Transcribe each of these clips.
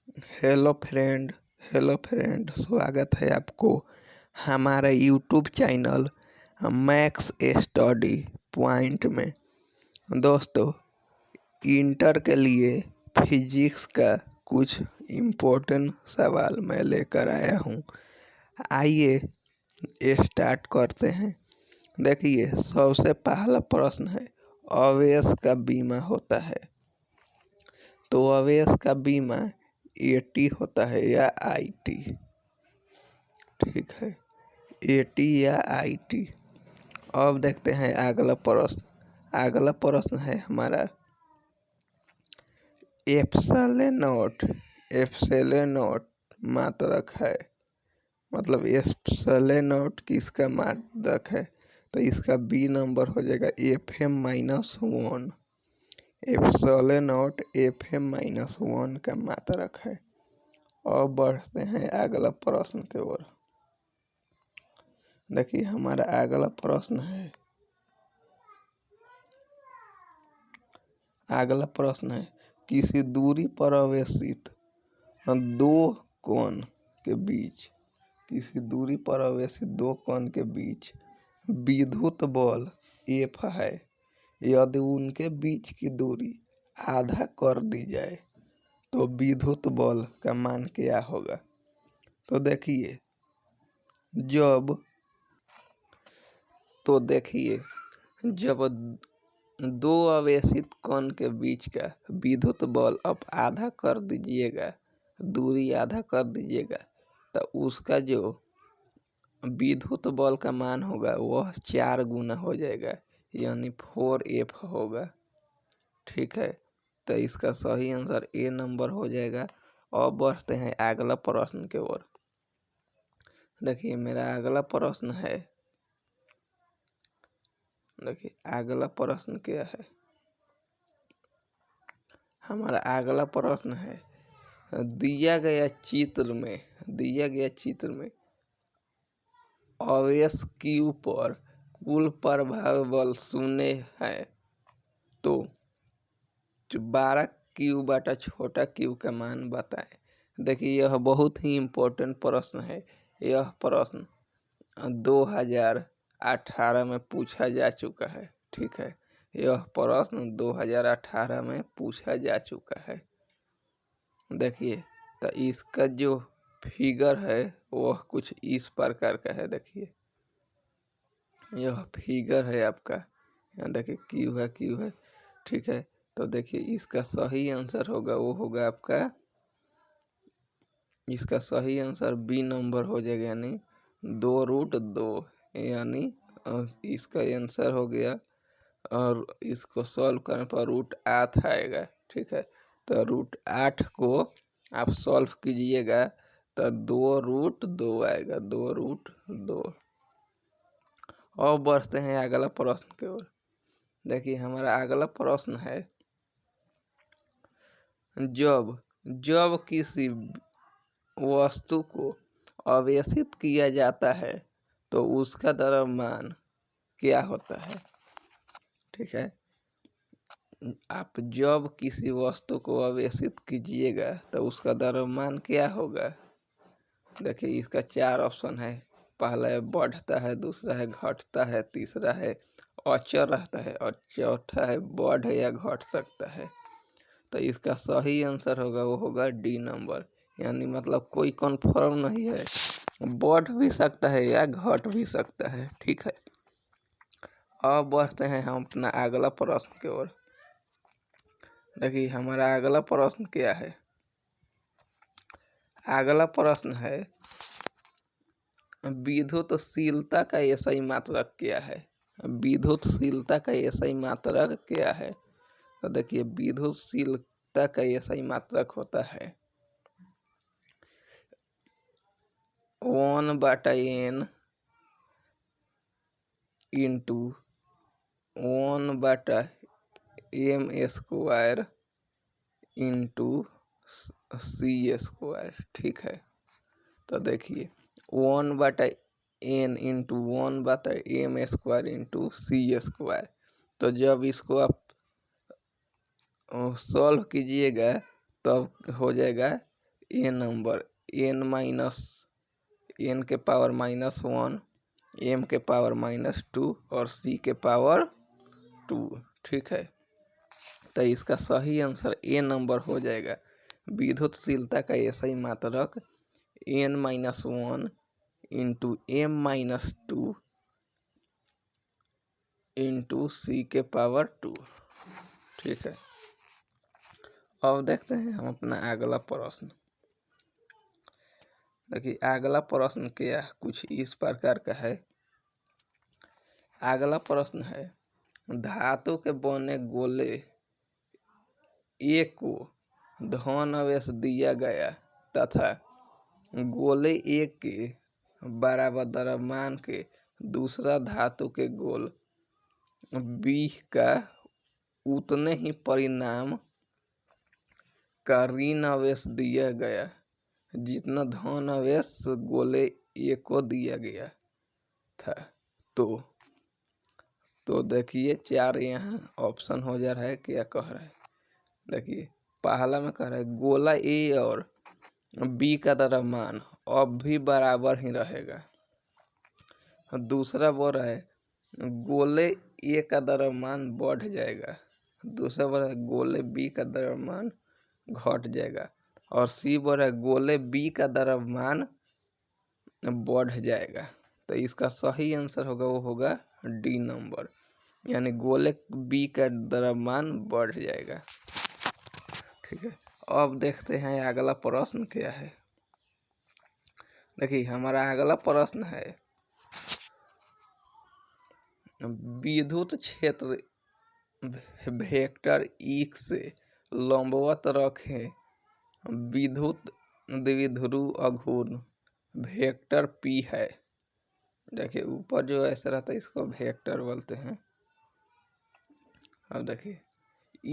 Hello friend, स्वागत है आपको हमारे YouTube channel max study point में। दोस्तों, इंटर के लिए फिजिक्स का कुछ इम्पोर्टेंट सवाल मैं लेकर आया हूँ। आइए स्टार्ट करते हैं। देखिए, सबसे पहला प्रश्न है, अवयस का बीमा होता है तो अवयस का बीमा एटी होता है या आईटी? ठीक है, एटी या आईटी। अब देखते हैं अगला प्रश्न है हमारा एप्सिलॉन मात्रक है, मतलब एप्सिलॉन किसका मात्रक है? तो इसका बी नंबर हो जाएगा FM-1। एप्सिलॉन FM-1 का मात्रक है। और बढ़ते हैं अगला प्रश्न की ओर। देखिए, हमारा अगला प्रश्न है किसी दूरी पर अवस्थित दो कोण के बीच विद्युत बल F है। यदि उनके बीच की दूरी आधा कर दी जाए तो विद्युत बल का मान क्या होगा? तो देखिए, जब दो आवेशित कण के बीच का विद्युत बल आप आधा कर दीजिएगा, दूरी आधा कर दीजिएगा, तो उसका जो विद्युत बल का मान होगा वह 4 गुना हो जाएगा, यानी 4F होगा। ठीक है, तो इसका सही आंसर ए नंबर हो जाएगा। और बढ़ते हैं अगला प्रश्न की ओर। देखिए, मेरा अगला प्रश्न है, देखिए अगला प्रश्न क्या है? हमारा अगला प्रश्न है दिया गया चित्र में अवयस Q पर कुल प्रभावी बल 0 है तो 12Q बटा छोटा q का मान बताएं। देखिए, यह बहुत ही इम्पोर्टेंट प्रश्न है। यह प्रश्न 2018 में पूछा जा चुका है। ठीक है, यह प्रश्न 2018 में पूछा जा चुका है। देखिए, तो इसका जो फिगर है वह कुछ इस प्रकार का है। देखिए, यह फिगर है आपका, यहाँ देखिए क्यू है। ठीक है, तो देखिए इसका सही आंसर होगा, वो होगा आपका, इसका सही आंसर बी नंबर हो जाएगा, यानी 2√2, यानी इसका आंसर हो गया। और इसको सॉल्व करने पर √8 आएगा। ठीक है, तो √8 को आप सॉल्व कीजिएगा तो 2√2 आएगा, 2√2। और बढ़ते हैं अगला प्रश्न की ओर। देखिए, हमारा अगला प्रश्न है जब किसी वस्तु को आवेशित किया जाता है तो उसका द्रव्यमान क्या होता है? ठीक है, आप जब किसी वस्तु को आवेशित कीजिएगा तो उसका द्रव्यमान क्या होगा? देखिए, इसका 4 ऑप्शन है। पहला है बढ़ता है, दूसरा है घटता है, तीसरा है अचर रहता है और चौथा है बढ़ या घट सकता है। तो इसका सही आंसर होगा, वो होगा डी नंबर, यानी मतलब कोई कन्फर्म नहीं है, बढ़ भी सकता है या घट भी सकता है। ठीक है, अब बढ़ते हैं हम अपना अगला प्रश्न की ओर। देखिए, हमारा अगला प्रश्न क्या है? अगला प्रश्न है विद्युतशीलता का SI मात्रक क्या है? विद्युतशीलता का SI मात्रक क्या है? तो देखिए, विद्युतशीलता का SI मात्रक होता है 1/n into 1/m² into c²। ठीक है, तो देखिए 1/n into 1/m² into c²। तो जब इसको आप सॉल्व कीजिएगा तब हो जाएगा ए नंबर n के पावर -1, m के पावर -2 और c के पावर 2। ठीक है, तो इसका सही आंसर ए नंबर हो जाएगा। विद्युतशीलता का ऐसा ही मात्रक n-1 into m-2 into c के पावर 2। ठीक है, अब देखते हैं हम अपना अगला प्रश्न। देखिए अगला प्रश्न क्या कुछ इस प्रकार का है। अगला प्रश्न है, धातु के बने गोले ए को धन आवेश दिया गया तथा गोले ए के बराबर द्रव्यमान के दूसरा धातु के गोल बी का उतने ही परिणाम का ऋण आवेश दिया गया जितना धन आवेश गोले ए को दिया गया था। तो देखिए 4 यहाँ ऑप्शन हो जा रहा है, क्या कह रहा है। देखिए पहला में कह रहा है गोला ए और बी का द्रव्यमान अब भी बराबर ही रहेगा। दूसरा बोल रहा है गोले ए का द्रव्यमान बढ़ जाएगा। दूसरा बोल रहा है गोले बी का द्रव्यमान घट जाएगा। और सी बोल रहा है गोले बी का द्रव्यमान बढ़ जाएगा। तो इसका सही आंसर होगा वो होगा डी नंबर, यानी गोले बी का द्रव्यमान बढ़ जाएगा। ठीक है, अब देखते हैं अगला प्रश्न क्या है। देखिए हमारा अगला प्रश्न है विद्युत क्षेत्र वेक्टर ई से लंबवत रखें विद्युत द्विध्रुव अघूर्ण वेक्टर पी है। देखिए ऊपर जो ऐसा रहता है इसको वेक्टर बोलते हैं। अब देखिए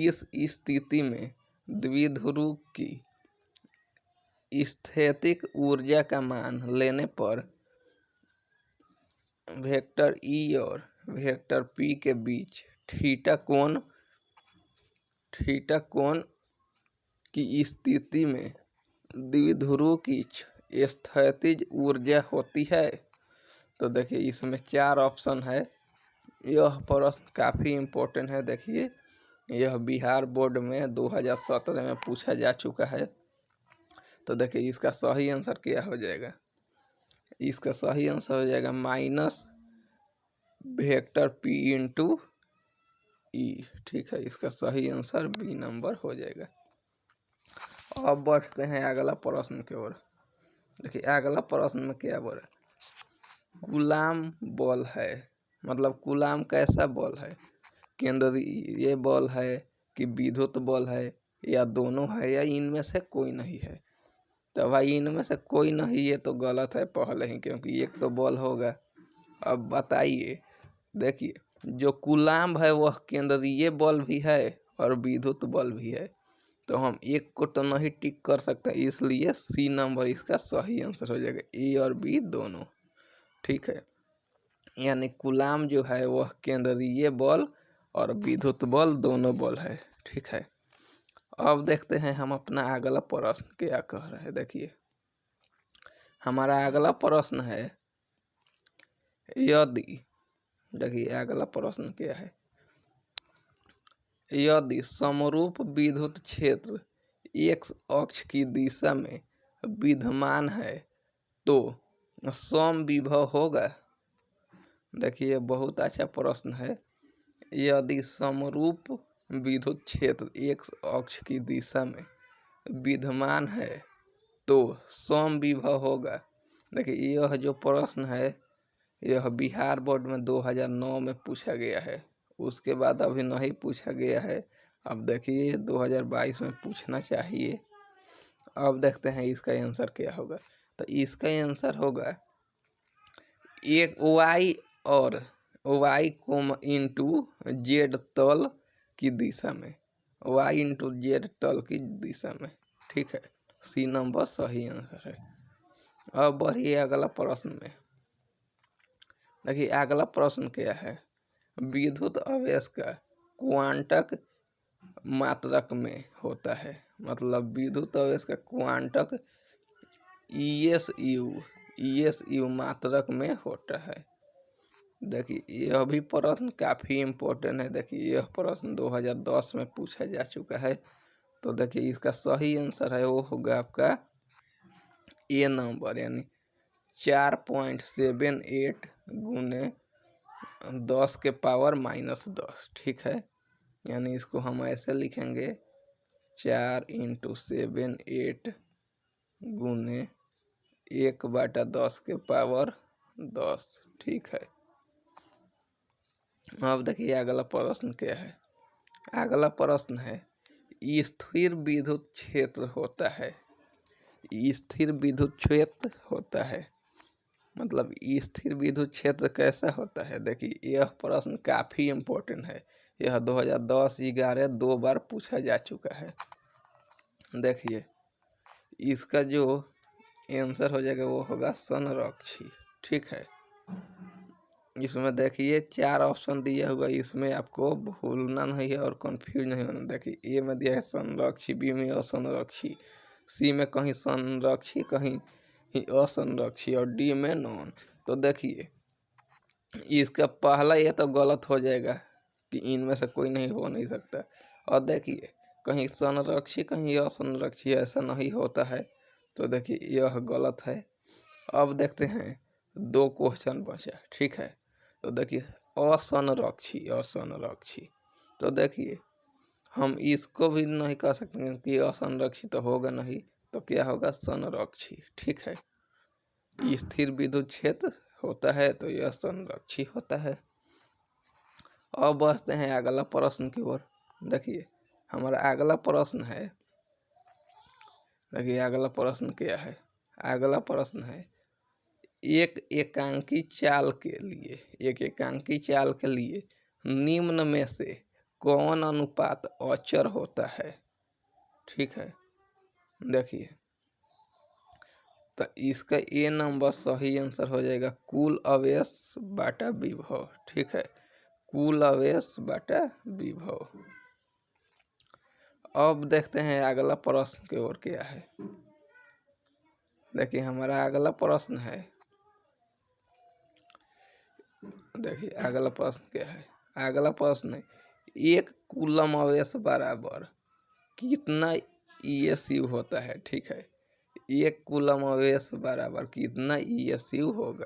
इस स्थिति में द्विध्रुव की स्थैतिक ऊर्जा का मान लेने पर वेक्टर ई और वेक्टर पी के बीच थीटा कोण की स्थिति में द्विध्रुव की स्थैतिज ऊर्जा होती है। तो देखिए इसमें 4 ऑप्शन है। यह प्रश्न काफ़ी इम्पोर्टेंट है। देखिए यह बिहार बोर्ड में 2017 में पूछा जा चुका है। तो देखिए इसका सही आंसर क्या हो जाएगा। इसका सही आंसर हो जाएगा माइनस वेक्टर पी इंटू ई। ठीक है, इसका सही आंसर बी नंबर हो जाएगा। अब बढ़ते हैं अगला प्रश्न की ओर। देखिए अगला प्रश्न में क्या बोल रहा है कूलाम बल है, मतलब कूलाम कैसा बल है, केंद्रीय बल है कि विद्युत बल है या दोनों है या इनमें से कोई नहीं है। तो भाई इनमें से कोई नहीं, ये तो गलत है पहले ही, क्योंकि एक तो बल होगा। अब बताइए, देखिए जो कूलाम है वह केंद्रीय बल भी है और विद्युत बल भी है। तो हम एक को तो नहीं टिक कर सकते, इसलिए सी नंबर इसका सही आंसर हो जाएगा, ए और बी दोनों। ठीक है, यानी कूलाम जो है वह केंद्रीय बल और विद्युत बल दोनों बल है। ठीक है, अब देखते हैं हम अपना अगला प्रश्न क्या कह रहे हैं। देखिए हमारा अगला प्रश्न है यदि, देखिए अगला प्रश्न क्या है, यदि समरूप विद्युत क्षेत्र एक्स अक्ष की दिशा में विद्यमान है तो समविभव होगा। देखिए बहुत अच्छा प्रश्न है। यदि समरूप विद्युत क्षेत्र एक्स अक्ष की दिशा में विद्यमान है तो समविभव होगा। देखिए यह जो प्रश्न है यह बिहार बोर्ड में 2009 में पूछा गया है, उसके बाद अभी नहीं पूछा गया है। अब देखिए 2022 में पूछना चाहिए। अब देखते हैं इसका आंसर क्या होगा। तो इसका आंसर होगा एक वाई और वाई इंटू जेड तल की दिशा में, वाई इंटू जेड तल की दिशा में। ठीक है, सी नंबर सही आंसर है। अब बढ़िए अगला प्रश्न में। देखिए अगला प्रश्न क्या है, विद्युत आवेश का क्वांटक मात्रक में होता है, मतलब विद्युत आवेश का क्वांटक ईएसयू मात्रक में होता है। देखिए यह भी प्रश्न काफ़ी इम्पोर्टेंट है। देखिए यह प्रश्न 2010 में पूछा जा चुका है। तो देखिए इसका सही आंसर है वो होगा आपका ए नंबर, यानी 4.78 गुने 10 के पावर -10। ठीक है, यानी इसको हम ऐसे लिखेंगे 4 × 7 गुने 1/10 के पावर 10। ठीक है, अब देखिए अगला प्रश्न क्या है। अगला प्रश्न है स्थिर विद्युत क्षेत्र होता है। स्थिर विद्युत क्षेत्र होता है, मतलब स्थिर विद्युत क्षेत्र कैसा होता है। देखिए यह प्रश्न काफ़ी इम्पोर्टेंट है। यह 2010-11 दो बार पूछा जा चुका है। देखिए इसका जो आंसर हो जाएगा वो होगा संरक्षी। ठीक है, इसमें देखिए 4 ऑप्शन दिया हुआ, इसमें आपको भूलना नहीं है और कंफ्यूज नहीं होना। देखिए ए में दिया है संरक्षी, बी में असंरक्षी, सी में कहीं संरक्षी कहीं असंरक्षी और डी में नॉन। तो देखिए इसका पहला ये तो गलत हो जाएगा कि इनमें से कोई नहीं हो नहीं सकता। और देखिए कहीं संरक्षी कहीं असंरक्षी ऐसा नहीं होता है, तो देखिए यह गलत है। अब देखते हैं 2 क्वेश्चन बचा। ठीक है, तो देखिए असंरक्षी। तो देखिए हम इसको भी नहीं कह सकते कि असंरक्षी तो होगा नहीं, तो क्या होगा संरक्षी। ठीक है, स्थिर विद्युत क्षेत्र होता है तो यह संरक्षी होता है। अब बढ़ते हैं अगला प्रश्न की ओर। देखिए हमारा अगला प्रश्न है, देखिए अगला प्रश्न क्या है। अगला प्रश्न है एक एकांकी चाल के लिए निम्न में से कौन अनुपात अचर होता है। ठीक है, देखिए तो इसका ए नंबर सही आंसर हो जाएगा कुल आवेश बटा विभव। ठीक है, कुल आवेश बटा विभव। अब देखते हैं अगला प्रश्न की ओर क्या है। देखिए हमारा अगला प्रश्न है, देखिए अगला प्रश्न क्या है। अगला प्रश्न है 1 कूलम आवेश बराबर कितना ईएसयू होता है। ठीक है, 1 कूलम आवेश बराबर कितना ईएसयू होगा,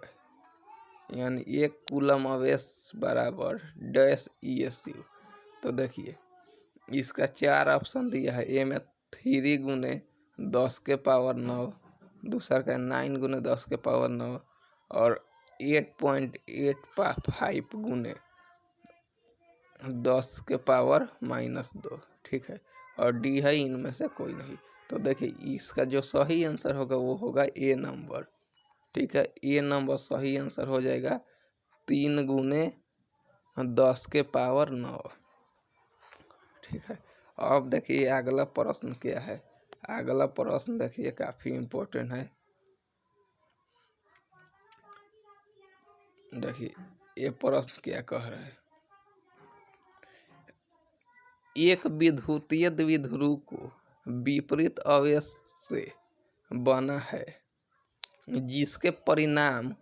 यानी 1 कूलम आवेश बराबर डैश ईएसयू। तो देखिए इसका 4 ऑप्शन दिया है। ए में 3 × 10 के पावर 9, दूसरा का 9 × 10 के पावर 9 और 8.85 × 10 के पावर -2। ठीक है, और डी है इनमें से कोई नहीं। तो देखिए इसका जो सही आंसर होगा वो होगा ए नंबर। ठीक है, ए नंबर सही आंसर हो जाएगा 3 × 10 के पावर 9। ठीक है, अब देखिए अगला प्रश्न क्या है। अगला प्रश्न देखिए काफ़ी इम्पोर्टेंट है। देखिए ये प्रश्न क्या कह रहा है। एक विद्युतीय द्विध्रुव को विपरीत आवेश से बना है जिसके परिणाम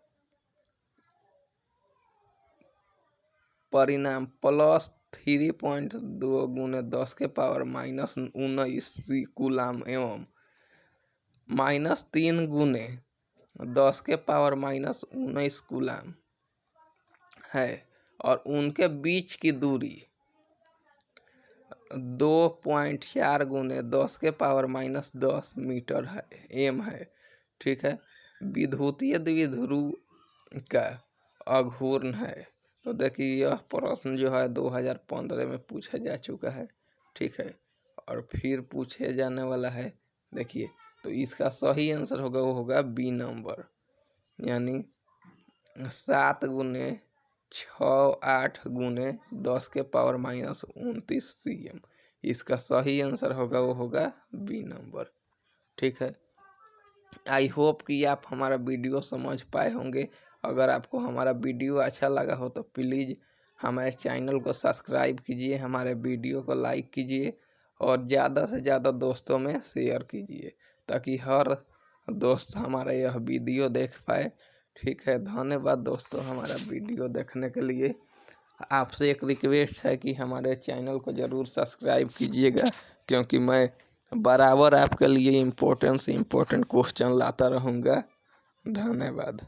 +3.2 × 10 के पावर -19 कूलम एवं -3 × 10 के पावर -19 कूलम है और उनके बीच की दूरी 2.4 × 10 के पावर -10 मीटर है, एम है। ठीक है, विद्युतीय द्विध्रुव का अघूर्ण है। तो देखिए यह प्रश्न जो है 2015 में पूछा जा चुका है। ठीक है, और फिर पूछे जाने वाला है। देखिए तो इसका सही आंसर होगा वो होगा बी नंबर, यानी 7 × 6-8 × 10 के पावर -29 cm। इसका सही आंसर होगा वो होगा बी नंबर। ठीक है, आई होप कि आप हमारा वीडियो समझ पाए होंगे। अगर आपको हमारा वीडियो अच्छा लगा हो तो प्लीज़ हमारे चैनल को सब्सक्राइब कीजिए, हमारे वीडियो को लाइक कीजिए और ज़्यादा से ज़्यादा दोस्तों में शेयर कीजिए ताकि हर दोस्त हमारा यह वीडियो देख पाए। ठीक है, धन्यवाद दोस्तों हमारा वीडियो देखने के लिए। आपसे एक रिक्वेस्ट है कि हमारे चैनल को ज़रूर सब्सक्राइब कीजिएगा, क्योंकि मैं बराबर आपके लिए इम्पोर्टेंट से इम्पोर्टेंट क्वेश्चन लाता रहूँगा। धन्यवाद।